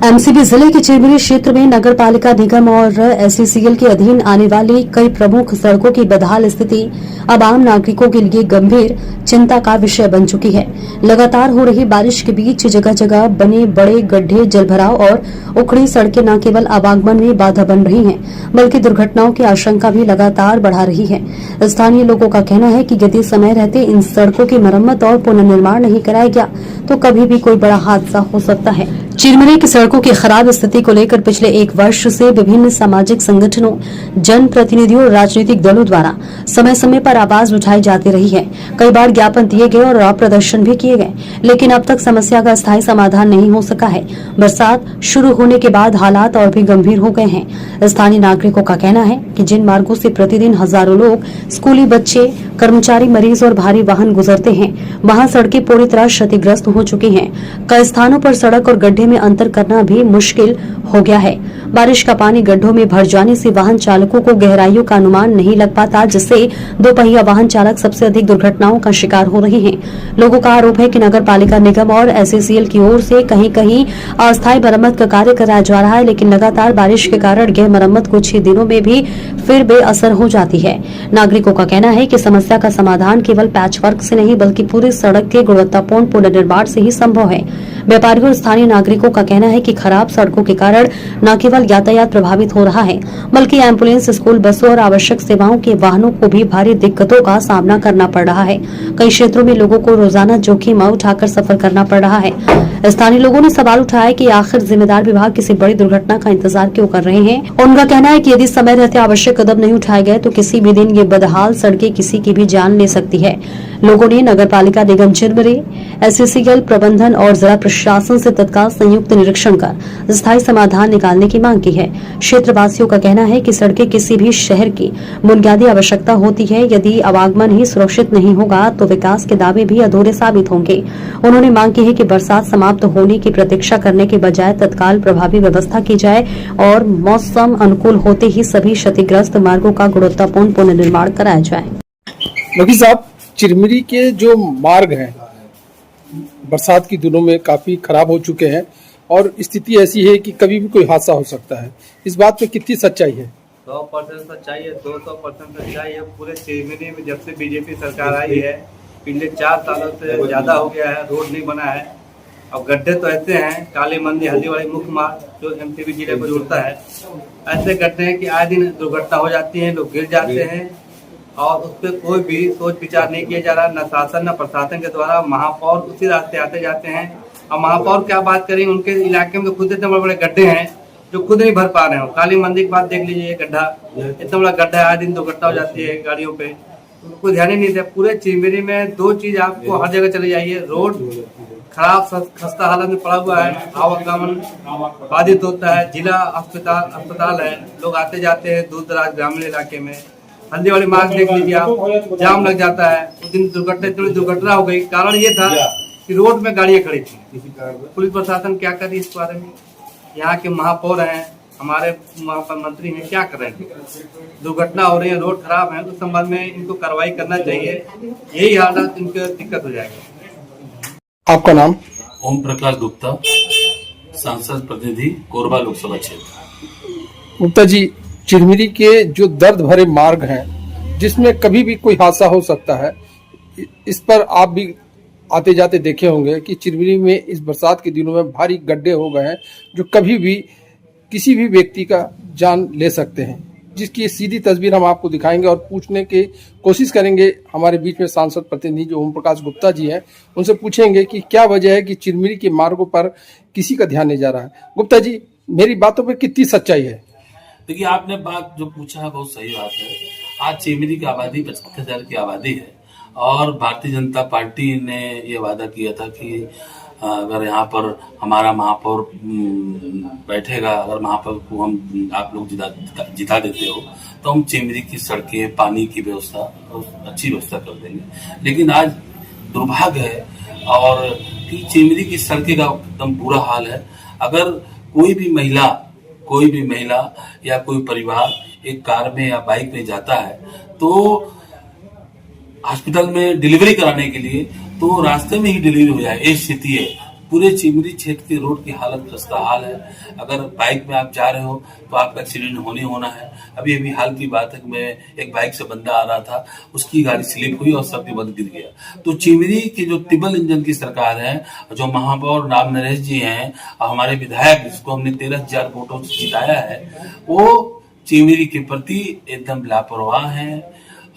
MCB जिले के चिरमिरी क्षेत्र में नगर पालिका निगम और एसईसीएल के अधीन आने वाली कई प्रमुख सड़कों की बदहाल स्थिति अब आम नागरिकों के लिए गंभीर चिंता का विषय बन चुकी है। लगातार हो रही बारिश के बीच जगह जगह बने बड़े गड्ढे, जलभराव और उखड़ी सड़कें न केवल आवागमन में बाधा बन रही हैं, बल्कि दुर्घटनाओं की आशंका भी लगातार बढ़ा रही है। स्थानीय लोगों का कहना है कि यदि समय रहते इन सड़कों की मरम्मत और पुनर्निर्माण नहीं कराया गया तो कभी भी कोई बड़ा हादसा हो सकता है। चिरमिरी की सड़कों की खराब स्थिति को लेकर पिछले एक वर्ष से विभिन्न सामाजिक संगठनों, जनप्रतिनिधियों और राजनीतिक दलों द्वारा समय समय पर आवाज उठाई जाती रही है। कई बार ज्ञापन दिए गए और प्रदर्शन भी किए गए, लेकिन अब तक समस्या का स्थायी समाधान नहीं हो सका है। बरसात शुरू होने के बाद हालात और भी गंभीर हो गए हैं। स्थानीय नागरिकों का कहना है कि जिन मार्गों से प्रतिदिन हजारों लोग, स्कूली बच्चे, कर्मचारी, मरीज और भारी वाहन गुजरते हैं, वहां सड़कें पूरी तरह क्षतिग्रस्त हो चुकी हैं। कई स्थानों पर सड़क और गड्ढे में अंतर करना भी मुश्किल हो गया है। बारिश का पानी गड्ढों में भर जाने से वाहन चालकों को गहराइयों का अनुमान नहीं लग पाता, जिससे दोपहिया वाहन चालक सबसे अधिक दुर्घटनाओं का शिकार हो रहे हैं। लोगों का आरोप है कि नगर पालिका निगम और एसईसीएल की ओर से कहीं कहीं अस्थायी मरम्मत का कार्य कराया जा रहा है, लेकिन लगातार बारिश के कारण यह मरम्मत कुछ ही दिनों में भी फिर बेअसर हो जाती है। नागरिकों का कहना है कि समस्या का समाधान केवल पैचवर्क से नहीं बल्कि पूरी सड़क के गुणवत्तापूर्ण पुनर्निर्माण से ही संभव है। व्यापारियों और स्थानीय नागरिकों का कहना है कि खराब सड़कों के कारण न केवल यातायात प्रभावित हो रहा है, बल्कि एम्बुलेंस, स्कूल बसों और आवश्यक सेवाओं के वाहनों को भी भारी दिक्कतों का सामना करना पड़ रहा है। कई क्षेत्रों में लोगों को रोजाना जोखिम उठाकर सफर करना पड़ रहा है। स्थानीय लोगों ने सवाल उठाया कि आखिर जिम्मेदार विभाग किसी बड़ी दुर्घटना का इंतजार क्यों कर रहे हैं। उनका कहना है कि यदि समय रहते आवश्यक कदम नहीं उठाए गए तो किसी भी दिन ये बदहाल सड़कें किसी की भी जान ले सकती है। लोगों ने नगर पालिका निगम चिरमिरी, एसईसीएल प्रबंधन और जिला प्रशासन से तत्काल संयुक्त निरीक्षण कर स्थायी समाधान निकालने की मांग की है। क्षेत्रवासियों का कहना है कि सड़कें किसी भी शहर की बुनियादी आवश्यकता होती है। यदि आवागमन ही सुरक्षित नहीं होगा तो विकास के दावे भी अधूरे साबित होंगे। उन्होंने मांग की है कि बरसात समाप्त होने की प्रतीक्षा करने के बजाय तत्काल प्रभावी व्यवस्था की जाए और मौसम अनुकूल होते ही सभी क्षतिग्रस्त मार्गों का गुणवत्तापूर्ण पुनर्निर्माण कराया जाए। नफीस साहब, चिरमिरी के जो मार्ग हैं बरसात के दिनों में काफी खराब हो चुके हैं और स्थिति ऐसी है कि कभी भी कोई हादसा हो सकता है। इस बात पे कितनी सच्चाई है? 100% सच्चाई है, 200% सच्चाई है। पूरे चिरमिरी में जब से बीजेपी सरकार आई है पिछले 4 सालों से ज्यादा हो गया है, रोड नहीं बना है। अब गड्ढे तो ऐसे हैं, काली मंदिर हल्दीवाड़ी मुख्य मार्ग जो एमसीबी जिले को जोड़ता है, ऐसे गड्ढे हैं कि आए दिन दुर्घटना हो जाती है, लोग गिर जाते हैं और उस पर कोई भी सोच विचार नहीं किया जा रहा। न शासन न प्रशासन के द्वारा। महापौर उसी रास्ते आते जाते हैं। अब महापौर क्या बात करें, उनके इलाके में तो खुद इतने बड़े बड़े गड्ढे हैं जो खुद नहीं भर पा रहे हो। काली मंदिर की बात देख लीजिए, गड्ढा इतना बड़ा गड्ढा है, आए दिन दुर्घटना हो जाती है गाड़ियों पे, तो कोई ध्यान ही नहीं दिया। पूरे चिरमिरी में 2 चीज आपको हर जगह चले जाइए, रोड खराब खस्ता हालत में पड़ा हुआ है, आवागमन बाधित होता है, जिला अस्पताल है, लोग आते जाते हैं दूर दराज ग्रामीण इलाके में। हल्दीवाड़ी मार्ग देख लीजिए आप, जाम लग जाता है। उस दिन इतनी दुर्घटना हो गई, कारण ये था कि रोड में गाड़ियां खड़ी थी। पुलिस प्रशासन क्या कर रही है इस बारे में? यहाँ के महापौर हैं, हमारे मंत्री हैं, क्या कर रहे हैं? दुर्घटना हो रही है, रोड खराब है, तो संबंध में इनको कार्रवाई करना चाहिए। यही हालत इनको दिक्कत हो जाएगा। आपका नाम? ओम प्रकाश गुप्ता, सांसद प्रतिनिधि कोरबा लोकसभा क्षेत्र। गुप्ता जी, चिरमिरी के जो दर्द भरे मार्ग हैं जिसमें कभी भी कोई हादसा हो सकता है, इस पर आप भी आते जाते देखे होंगे कि चिरमिरी में इस बरसात के दिनों में भारी गड्ढे हो गए हैं जो कभी भी किसी भी व्यक्ति का जान ले सकते हैं, जिसकी सीधी तस्वीर हम आपको दिखाएंगे और पूछने की कोशिश करेंगे। हमारे बीच में सांसद प्रतिनिधि जो ओम प्रकाश गुप्ता जी हैं, उनसे पूछेंगे कि क्या वजह है कि चिरमिरी के मार्गों पर किसी का ध्यान नहीं जा रहा है। गुप्ता जी, मेरी बातों पर कितनी सच्चाई है? देखिए, आपने बात जो पूछा है बहुत सही बात है। आज चिरमिरी की आबादी 75,000 की आबादी है और भारतीय जनता पार्टी ने ये वादा किया था कि अगर यहाँ पर हमारा महापौर बैठेगा, अगर महापौर को हम आप लोग जिता देते हो तो हम चिरमिरी की सड़कें, पानी की व्यवस्था अच्छी व्यवस्था कर देंगे। लेकिन आज दुर्भाग्य है और कि चिरमिरी की सड़कें का एकदम बुरा हाल है। अगर कोई भी महिला या कोई परिवार एक कार में या बाइक में जाता है तो हॉस्पिटल में डिलीवरी कराने के लिए तो रास्ते में ही डिलीवरी हो जाए, ये स्थिति है। पूरे चिमरी क्षेत्र की रोड की हालत खस्ता हाल है। अगर बाइक में आप जा रहे हो तो आपका एक्सीडेंट होना है। अभी हाल की बात है कि मैं एक बाइक से बंदा आ रहा था, उसकी गाड़ी स्लिप हुई और सबके बाद गिर गया। तो चिमरी की जो ट्रिपल इंजन की सरकार है, जो महापौर राम नरेश जी हैं और हमारे विधायक जिसको हमने 13,000 वोटों से जिताया है, वो चिमरी के प्रति एकदम लापरवाह हैं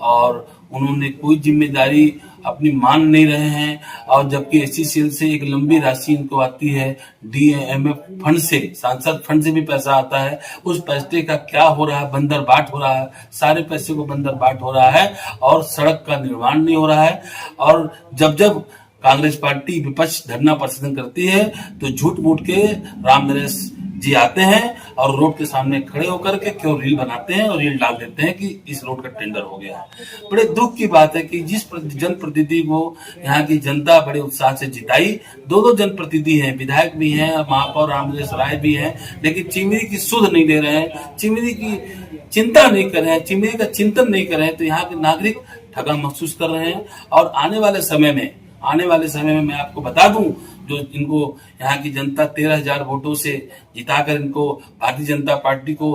और उन्होंने कोई जिम्मेदारी अपनी मान नहीं रहे हैं। और जबकि एससीसीएल से एक लंबी राशि इनको आती है, डीएमएफ फंड से, सांसद फंड से भी पैसा आता है, उस पैसे का क्या हो रहा है? बंदर बाट हो रहा है, सारे पैसे को बंदर बाट हो रहा है और सड़क का निर्माण नहीं हो रहा है। और जब जब कांग्रेस पार्टी विपक्ष धरना प्रदर्शन करती है तो झूठ मूठ के राम नरेश जी आते हैं और रोड के सामने खड़े होकर के क्यों रील बनाते हैं और रील डाल देते हैं कि इस रोड का टेंडर हो गया है। बड़े दुख की बात है कि जिस जनप्रतिनिधि को यहाँ की जनता बड़े उत्साह से जिताई, दो जनप्रतिनिधि हैं, विधायक भी हैं, महापौर रामनरेश राय भी हैं, लेकिन चिमरी की सुध नहीं दे रहे हैं, चिमरी की चिंता नहीं कर रहे हैं, चिमरी का चिंतन नहीं कर रहे हैं। तो यहाँ के नागरिक ठगा महसूस कर रहे हैं। और आने वाले समय में मैं आपको बता दूं, जो इनको यहाँ की जनता 13,000 वोटों से जिताकर इनको भारतीय जनता पार्टी को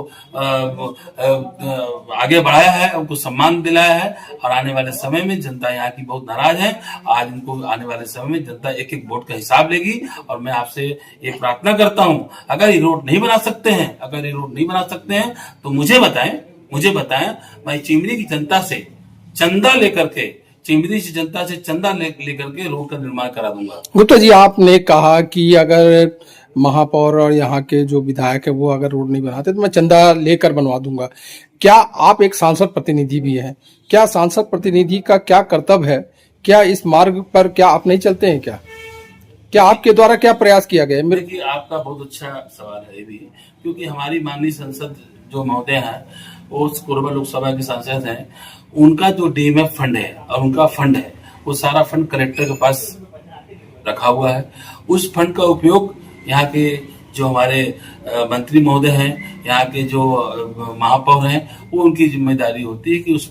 आगे बढ़ाया है, उनको सम्मान दिलाया है। और आने वाले समय में जनता यहाँ की बहुत नाराज है। आज इनको आने वाले समय में जनता एक एक वोट का हिसाब लेगी। और मैं आपसे ये प्रार्थना करता हूँ, अगर ये रोड नहीं बना सकते हैं तो मुझे बताएं, मैं चिमरी की जनता से चंदा लेकर के रोड का निर्माण करा दूंगा। गुप्ता जी, आपने कहा कि अगर महापौर और यहाँ के जो विधायक है वो अगर रोड नहीं बनाते तो मैं चंदा लेकर बनवा दूंगा। क्या आप एक सांसद प्रतिनिधि भी हैं? क्या सांसद प्रतिनिधि का क्या कर्तव्य है? क्या इस मार्ग पर क्या आप नहीं चलते हैं? क्या आपके द्वारा क्या प्रयास किया गया है? देखिए, आपका बहुत अच्छा सवाल है ये भी, क्योंकि हमारी माननीय संसद जो महोदय हैं, वो कोरबा लोकसभा के सांसद हैं, उनका जो डीएमएफ फंड है और उनका फंड है, वो सारा फंड कलेक्टर के पास रखा हुआ है। उस फंड का उपयोग यहाँ के जो हमारे मंत्री महोदय हैं, यहाँ के जो महापौर हैं, वो उनकी जिम्मेदारी होती है कि उस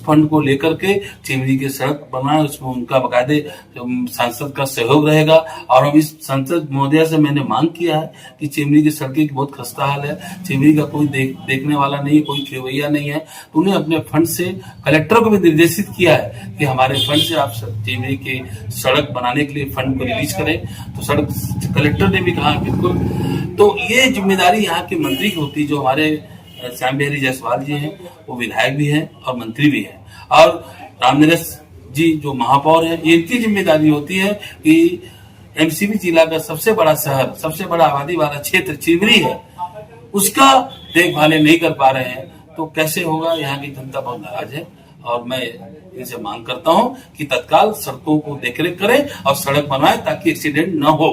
फंड को लेकर के चिमरी के सड़क बनाए, उसमें उनका बकायदे सांसद का सहयोग रहेगा। और हम इस सांसद महोदय से मैंने मांग किया है कि चिमरी की सड़कें बहुत खस्ता हाल है, चिमरी का कोई देखने वाला नहीं है, कोई खेवैया नहीं है। तो उन्हें अपने फंड से कलेक्टर को भी निर्देशित किया है कि हमारे फंड से आप चिमरी की सड़क बनाने के लिए फंड को रिलीज करें। तो सड़क कलेक्टर ने भी कहा बिल्कुल। तो ये जिम्मेदारी यहाँ के मंत्री की होती है, जो हमारे श्याम बिहारी जायसवाल जी हैं, वो विधायक भी हैं और मंत्री भी हैं। और राम नरेश जी जो महापौर हैं, इनकी जिम्मेदारी होती है कि एमसीबी जिला का सबसे बड़ा शहर, सबसे बड़ा आबादी वाला क्षेत्र चिमरी है, उसका देखभाल नहीं कर पा रहे हैं तो कैसे होगा। यहाँ की जनता बहुत नाराज है और मैं इनसे मांग करता हूँ कि तत्काल सड़कों को देखरेख करें और सड़क बनाएं ताकि एक्सीडेंट न हो।